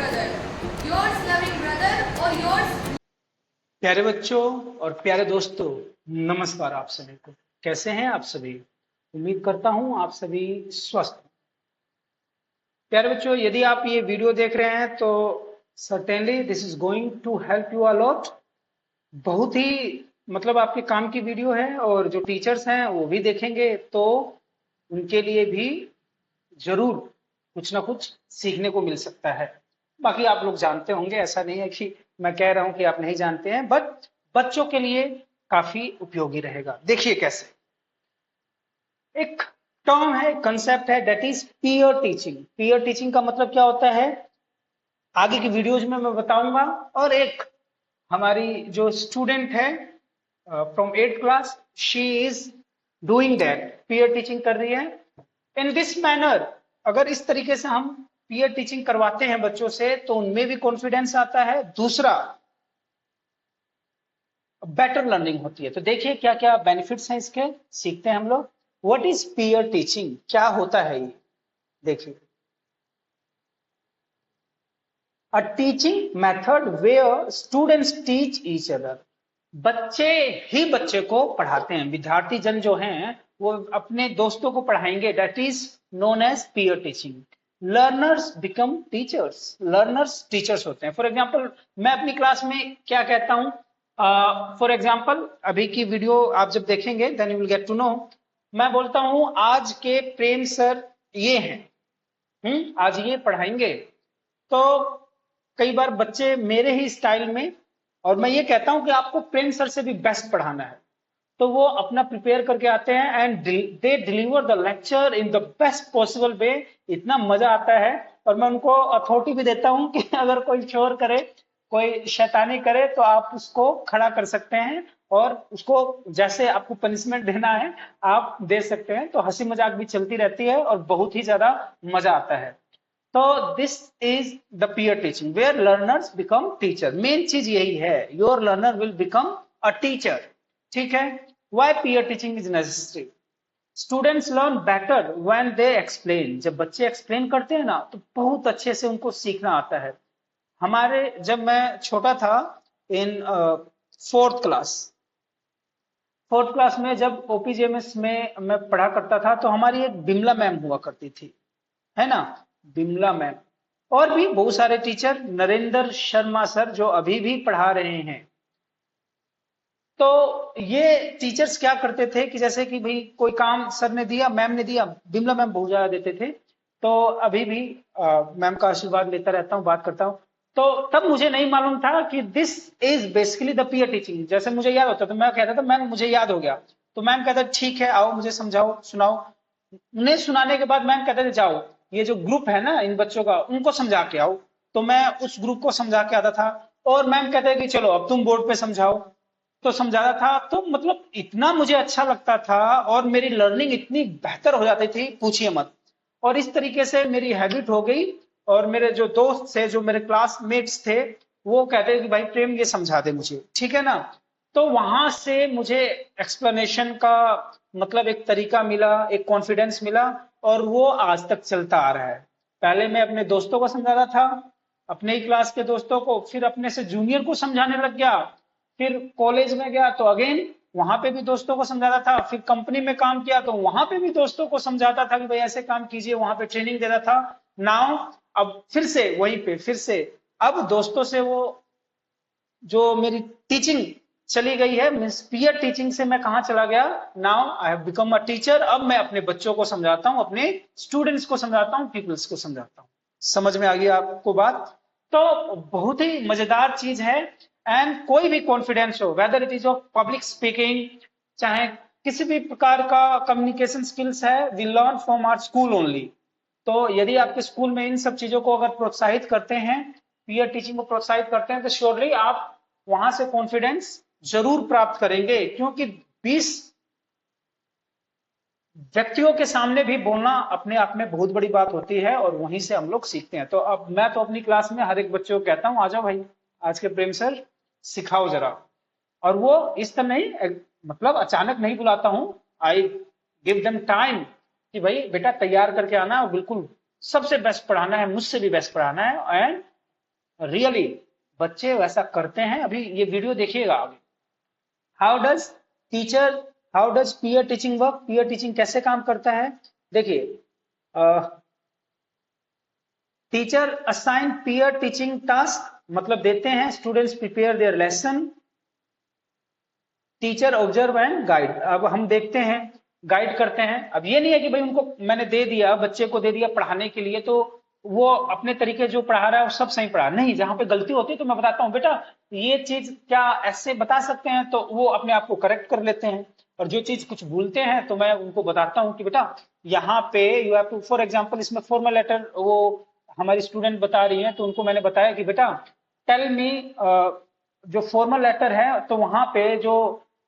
brother, yours loving brother or yours। प्यारे बच्चों और प्यारे दोस्तों, नमस्कार आप सभी को। कैसे हैं आप सभी? उम्मीद करता हूं आप सभी स्वस्थ हैं। प्यारे बच्चों, यदि आप ये वीडियो देख रहे हैं तो certainly this is going to help you a lot. बहुत ही आपके काम की वीडियो है और जो टीचर्स हैं वो भी देखेंगे तो उनके लिए भी जरूर कुछ ना कुछ सीखने को मिल सकता है। बाकी आप लोग जानते होंगे, ऐसा नहीं है कि मैं कह रहा हूं कि आप नहीं जानते हैं, बट बच्चों के लिए काफी उपयोगी रहेगा। देखिए कैसे, एक टर्म है, कंसेप्ट है, that is peer teaching. Peer teaching का मतलब क्या होता है आगे की वीडियोज में मैं बताऊंगा। और एक हमारी जो स्टूडेंट है from 8th class, she is doing that, peer teaching कर रही है इन दिस मैनर। अगर इस तरीके से हम पीयर टीचिंग करवाते हैं बच्चों से तो उनमें भी कॉन्फिडेंस आता है। दूसरा, बेटर लर्निंग होती है। तो देखिए क्या क्या बेनिफिट्स हैं इसके, सीखते हैं हम लोग। व्हाट इज पीयर टीचिंग, क्या होता है ये? देखिए, a teaching method where students teach each other. बच्चे ही बच्चे को पढ़ाते हैं, विद्यार्थी जन जो हैं वो अपने दोस्तों को पढ़ाएंगे। That is known as peer teaching. Learners become teachers, learners teachers होते हैं। फॉर एग्जाम्पल, मैं अपनी क्लास में क्या कहता हूं, फॉर एग्जाम्पल अभी की वीडियो आप जब देखेंगे then you will get to know. मैं बोलता हूं आज के प्रेम सर ये हैं, आज ये पढ़ाएंगे। तो कई बार बच्चे मेरे ही स्टाइल में, और मैं ये कहता हूं कि आपको प्रेम सर से भी बेस्ट पढ़ाना है, तो वो अपना प्रिपेयर करके आते हैं and they deliver the lecture in the best possible way. इतना मजा आता है। और मैं उनको अथॉरिटी भी देता हूं कि अगर कोई शोर करे, कोई शैतानी करे तो आप उसको खड़ा कर सकते हैं और उसको जैसे आपको पनिशमेंट देना है आप दे सकते हैं। तो हंसी मजाक भी चलती रहती है और बहुत ही ज्यादा मजा आता है। तो this is the peer teaching where learners become teacher. Main चीज यही है, your learner will become a teacher. ठीक है। Why peer teaching is necessary? Students learn better when they explain. जब बच्चे एक्सप्लेन करते हैं ना तो बहुत अच्छे से उनको सीखना आता है। हमारे जब मैं छोटा था, इन 4th क्लास, 4th क्लास में जब ओपीजीएमएस में मैं पढ़ा करता था तो हमारी एक बिमला मैम हुआ करती थी, है ना, बिमला मैम। और भी बहुत सारे टीचर, नरेंद्र शर्मा सर जो अभी भी पढ़ा रहे हैं। तो ये टीचर्स क्या करते थे कि जैसे कि भाई कोई काम सर ने दिया, मैम ने दिया, बिमला मैम बहुत ज्यादा देते थे। तो अभी भी मैम का आशीर्वाद लेता रहता हूँ, बात करता हूँ। तो तब मुझे नहीं मालूम था कि this is basically the peer teaching. जैसे मुझे याद होता तो मैं कहता था मैम मुझे याद हो गया, तो मैम कहता ठीक है आओ मुझे समझाओ सुनाओ। उन्हें सुनाने के बाद मैम कहते थे जाओ ये जो ग्रुप है ना इन बच्चों का उनको समझा के आओ। तो मैं उस ग्रुप को समझा के आता था और मैम कहते कि चलो अब तुम बोर्ड पे समझाओ। तो समझाता था। तो इतना मुझे अच्छा लगता था और मेरी लर्निंग इतनी बेहतर हो जाती थी, पूछिए मत। और इस तरीके से मेरी हैबिट हो गई। और मेरे जो दोस्त थे, जो मेरे क्लासमेट्स थे, वो कहते कि भाई प्रेम ये समझा दे मुझे, ठीक है ना। तो वहां से मुझे एक्सप्लेनेशन का एक तरीका मिला, एक कॉन्फिडेंस मिला और वो आज तक चलता आ रहा है। पहले मैं अपने दोस्तों को समझाता था, अपने ही क्लास के दोस्तों को, फिर अपने से जूनियर को समझाने लग गया। फिर कॉलेज में गया तो अगेन वहां पे भी दोस्तों को समझाता था। फिर कंपनी में काम किया तो वहां पे भी दोस्तों को समझाता था कि भाई ऐसे काम कीजिए, वहां पे ट्रेनिंग देता था। नाउ अब फिर से वहीं पे, फिर से अब दोस्तों से वो जो मेरी टीचिंग चली गई है, मीन्स पीयर टीचिंग से मैं कहा चला गया, now I have become a teacher. अब मैं अपने बच्चों को समझाता हूं, अपने स्टूडेंट्स को समझाता हूं, पीपल्स को समझाता हूं। समझ में आ गई आपको बात? तो बहुत ही मजेदार चीज है। एंड कोई भी कॉन्फिडेंस हो, whether it is of public speaking, चाहे किसी भी प्रकार का कम्युनिकेशन स्किल्स है, we learn from our school only. तो यदि आपके स्कूल में इन सब चीजों को अगर प्रोत्साहित करते हैं, पीयर टीचिंग को प्रोत्साहित करते हैं, तो श्योरली आप वहां से कॉन्फिडेंस जरूर प्राप्त करेंगे। क्योंकि 20 व्यक्तियों के सामने भी बोलना अपने आप में बहुत बड़ी बात होती है और वहीं से हम लोग सीखते हैं। तो अब मैं तो अपनी क्लास में हर एक बच्चे को कहता हूं आ जाओ भाई, आज के प्रेम सर सिखाओ जरा। और वो इस तरह नहीं, अचानक नहीं बुलाता हूं, आई गिव देम टाइम कि भाई बेटा तैयार करके आना और बिल्कुल सबसे बेस्ट पढ़ाना है, मुझसे भी बेस्ट पढ़ाना है। एंड रियली बच्चे वैसा करते हैं। अभी ये वीडियो देखिएगा अभी। How does teacher how does peer teaching work, peer teaching कैसे काम करता है। देखिए, teacher assign peer teaching task, मतलब देते हैं students prepare their lesson, teacher observe and guide. अब हम देखते हैं, गाइड करते हैं। अब ये नहीं है कि भाई उनको मैंने दे दिया, बच्चे को दे दिया पढ़ाने के लिए, तो वो अपने तरीके जो पढ़ा रहा है वो सब सही पढ़ा, नहीं, जहां पे गलती होती है तो मैं बताता हूँ बेटा ये चीज क्या ऐसे बता सकते हैं, तो वो अपने आप को करेक्ट कर लेते हैं। और जो चीज कुछ भूलते हैं तो मैं उनको बताता हूँ कि बेटा यहाँ पे you have to, for example इसमें फॉर्मल लेटर वो हमारी स्टूडेंट बता रही है, तो उनको मैंने बताया कि बेटा टेल मी, जो फॉर्मल लेटर है तो वहां पे जो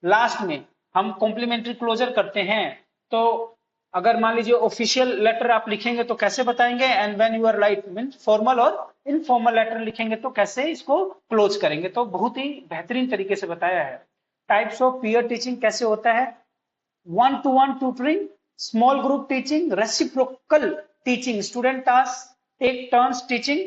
लास्ट में हम कॉम्प्लीमेंट्री क्लोजर करते हैं, तो अगर मान लीजिए ऑफिशियल लेटर आप लिखेंगे तो कैसे बताएंगे, and when you are write mean formal और इनफॉर्मल लेटर लिखेंगे तो कैसे इसको क्लोज करेंगे, तो बहुत ही बेहतरीन तरीके से बताया है। टाइप्स ऑफ पीयर टीचिंग कैसे होता है, one to one tutoring, small group teaching, reciprocal teaching, student task take turns teaching,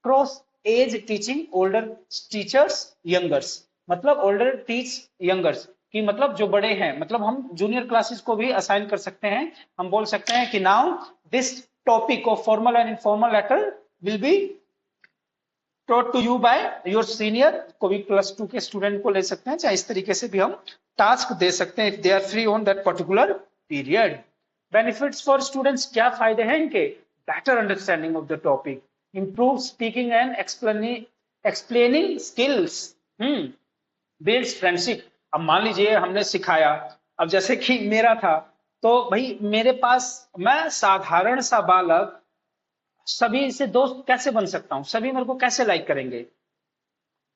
cross age teaching, older teachers youngers, मतलब ओल्डर टीच यंगर्स कि मतलब जो बड़े हैं, मतलब हम जूनियर क्लासेस को भी असाइन कर सकते हैं। हम बोल सकते हैं कि now this topic of formal and informal letter will be taught to you by your senior, को भी +2 के स्टूडेंट को ले सकते हैं, चाहे इस तरीके से भी हम टास्क दे सकते हैं if they are free on that particular period. Benefits for students, क्या फायदे हैं इनके, better understanding of the topic, improve speaking and explaining skills, builds friendship. अब मान लीजिए हमने सिखाया, अब जैसे कि मेरा था, तो भाई मेरे पास मैं साधारण सा बालक, सभी से दोस्त कैसे बन सकता हूं, सभी मेरे को कैसे लाइक करेंगे,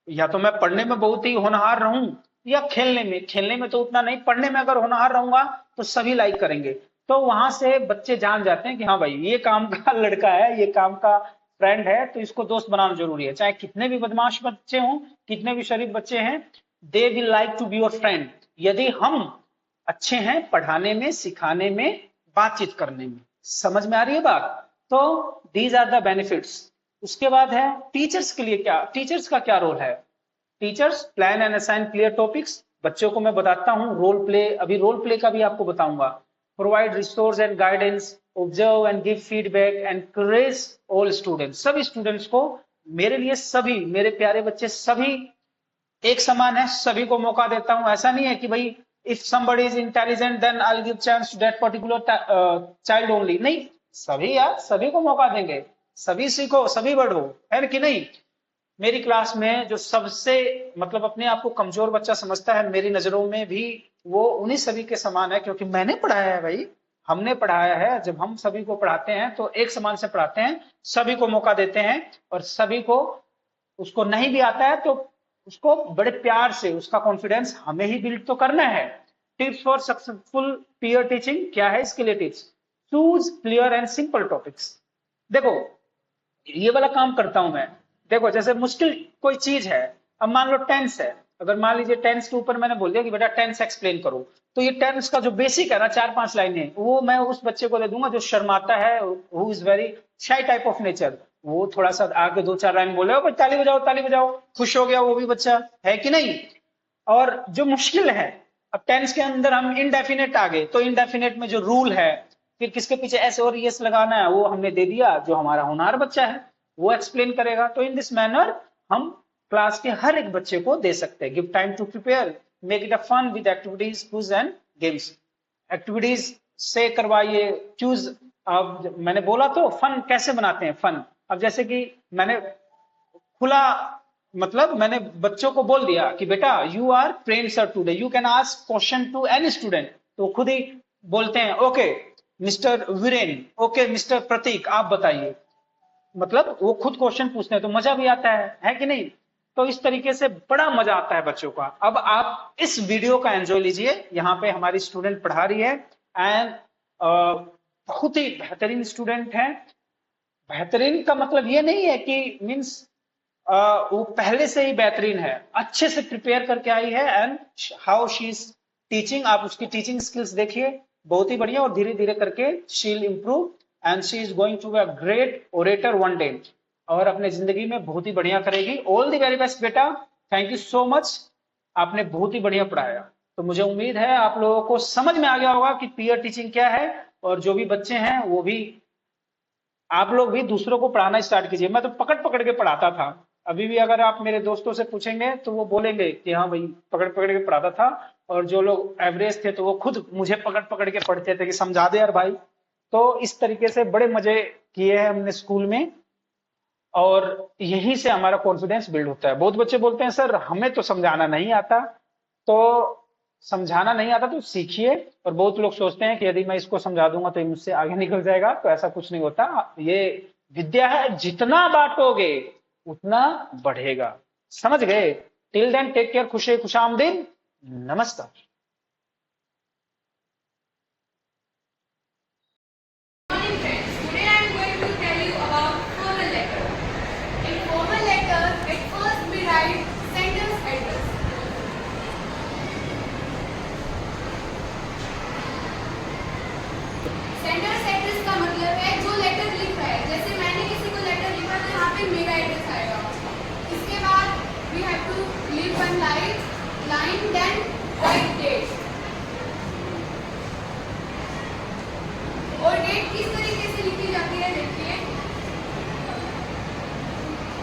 या तो मैं पढ़ने में बहुत ही होनहार रहूं या खेलने में तो उतना नहीं, पढ़ने में अगर होनहार रहूंगा तो सभी लाइक करेंगे। तो वहां से बच्चे जान जाते हैं कि हाँ भाई ये काम का लड़का है, ये काम का फ्रेंड है, तो इसको दोस्त बनाना जरूरी है, चाहे कितने भी बदमाश बच्चे हों, कितने भी शरीफ बच्चे हैं, they will like to be your friend, यदि हम अच्छे हैं पढ़ाने में, सिखाने में, बातचीत करने में। समझ में आ रही है बात। तो दीज आर द बेनिफिट्स। उसके बाद है टीचर्स के लिए, क्या टीचर्स का क्या रोल है, teachers plan and assign clear topics, बच्चों को मैं बताता हूं रोल प्ले, अभी रोल प्ले का भी आपको बताऊंगा, provide resource and guidance, observe and give feedback, encourage all students, सभी स्टूडेंट्स को, मेरे लिए सभी, मेरे प्यारे बच्चे सभी एक समान है, सभी को मौका देता हूं। ऐसा नहीं है कि भाई if somebody is intelligent then I'll give chance to that particular child only, नहीं, सभी यार, सभी को मौका देंगे, सभी सीखो, सभी बढ़ो, है कि नहीं। मेरी क्लास में जो सबसे मतलब अपने आप को कमजोर बच्चा समझता है, मेरी नजरों में भी वो उन्हीं सभी के समान है, क्योंकि मैंने पढ़ाया है भाई, हमने पढ़ाया है। जब हम सभी को पढ़ाते हैं तो एक समान से पढ़ाते हैं, सभी को मौका देते हैं, और सभी को, उसको नहीं भी आता है तो उसको बड़े प्यार से, उसका कॉन्फिडेंस हमें ही बिल्ड तो करना है। Tips for successful peer teaching क्या है, इसके लिए tips, choose clear and simple topics. देखो ये वाला काम करता हूं मैं, देखो जैसे मुश्किल कोई चीज है, अब मान लो टेंस है, अगर मान लीजिए टेंस के ऊपर मैंने बोल दिया कि बेटा टेंस एक्सप्लेन करो, तो ये टेंस का जो बेसिक है ना 4-5 लाइनें, वो मैं उस बच्चे को दे दूंगा जो शर्माता है, who is very shy type of nature, वो थोड़ा सा आगे 2-4 लाइन बोले, भाई ताली बजाओ ताली बजाओ, खुश हो गया वो भी बच्चा, है कि नहीं। और जो मुश्किल है, अब टेंस के अंदर हम इनडेफिनेट आ गए, तो इनडेफिनेट में जो रूल है, फिर किसके पीछे एस और यस लगाना है, वो हमने दे दिया, जो हमारा होनहार बच्चा है वो एक्सप्लेन करेगा। तो इन दिस मैनर हम क्लास के हर एक बच्चे को दे सकते हैं। Give time to prepare, make it a fun with activities, quiz and games, activities से करवाइए, क्यूज। अब मैंने बोला तो फन कैसे बनाते हैं, फन, अब जैसे कि मैंने खुला, मतलब मैंने बच्चों को बोल दिया कि बेटा you are trainer today, you can ask question to any student, तो खुद ही बोलते हैं okay mister Veeren, okay mister Prateek, आप बताइए, मतलब वो खुद क्वेश्चन पूछते हैं, तो मजा भी आता है कि नहीं। तो इस तरीके से बड़ा मजा आता है बच्चों का। अब आप इस वीडियो का एंजॉय लीजिए, यहाँ पे हमारी स्टूडेंट पढ़ा रही है, एंड बहुत ही बेहतरीन स्टूडेंट है। बेहतरीन का मतलब ये नहीं है कि मीन्स वो पहले से ही बेहतरीन है, अच्छे से प्रिपेयर करके आई है, and how she is teaching, आप उसकी टीचिंग स्किल्स देखिए, बहुत ही बढ़िया, और धीरे धीरे करके she will improve and she is going to be a great orator one day. और अपने जिंदगी में बहुत ही बढ़िया करेगी। ऑल द वेरी बेस्ट बेटा, थैंक यू सो मच, आपने बहुत ही बढ़िया पढ़ाया। तो मुझे उम्मीद है आप लोगों को समझ में आ गया होगा कि पीयर टीचिंग क्या है, और जो भी बच्चे हैं वो भी, आप लोग भी दूसरों को पढ़ाना स्टार्ट कीजिए। मैं तो पकड़ पकड़ के पढ़ाता था, अभी भी अगर आप मेरे दोस्तों से पूछेंगे तो वो बोलेंगे कि हाँ भाई पकड़ पकड़ के पढ़ाता था, और जो लोग एवरेज थे तो वो खुद मुझे पकड़ पकड़ के पढ़ते थे कि समझा दे यार भाई। तो इस तरीके से बड़े मजे किए हैं हमने स्कूल में, और यहीं से हमारा कॉन्फिडेंस बिल्ड होता है। बहुत बच्चे बोलते हैं सर हमें तो समझाना नहीं आता, तो समझाना नहीं आता तो सीखिए। और बहुत लोग सोचते हैं कि यदि मैं इसको समझा दूंगा तो ये मुझसे आगे निकल जाएगा, तो ऐसा कुछ नहीं होता। ये विद्या है, जितना बांटोगे उतना बढ़ेगा। समझ गए? टिल देन टेक केयर, खुशे खुशामदीन, नमस्कार। Morning friends, today I am going to tell you about formal letter. In formal letter, at first we write sender's address. Sender's address का मतलब है जो लेटर लिख रहा है। जैसे मैंने किसी को लेटर लिखा तो यहाँ पे मेरा एड्रेस आएगा। इसके बाद we have to leave one line, then write date. और डेट किस तरीके से लिखी जाती है देखिए।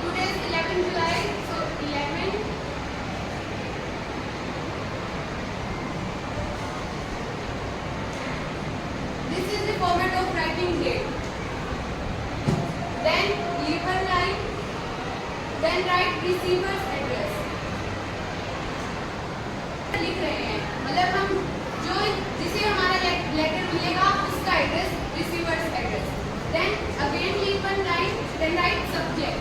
Today is 11 July, so 11। This is the format of writing date. Then leave one line, then write receiver's address. लिख रहे हैं मतलब हम जो जिसे हमारा लेटर मिलेगा उसका address, receiver's address. Then again leave one line, then write subject.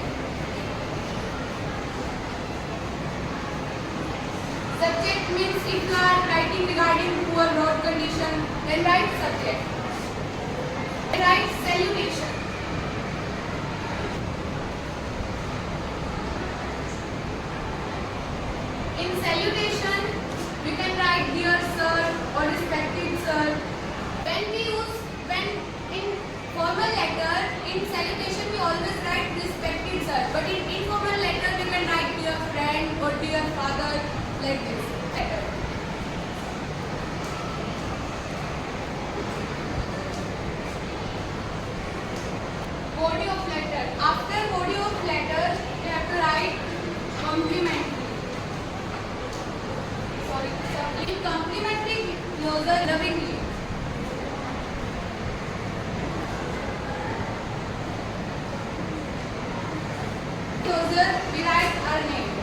Subject means if you are writing regarding poor road condition, then write subject. Write salutation. In salutation, we can write dear sir or respected sir. When in formal letter, in salutation we always write respected sir, but in informal letter we can write dear friend or dear father, like this. Body of letter. After body of letter, we have to write complimentary. Complimentary closer lovingly. Closer, we write our name.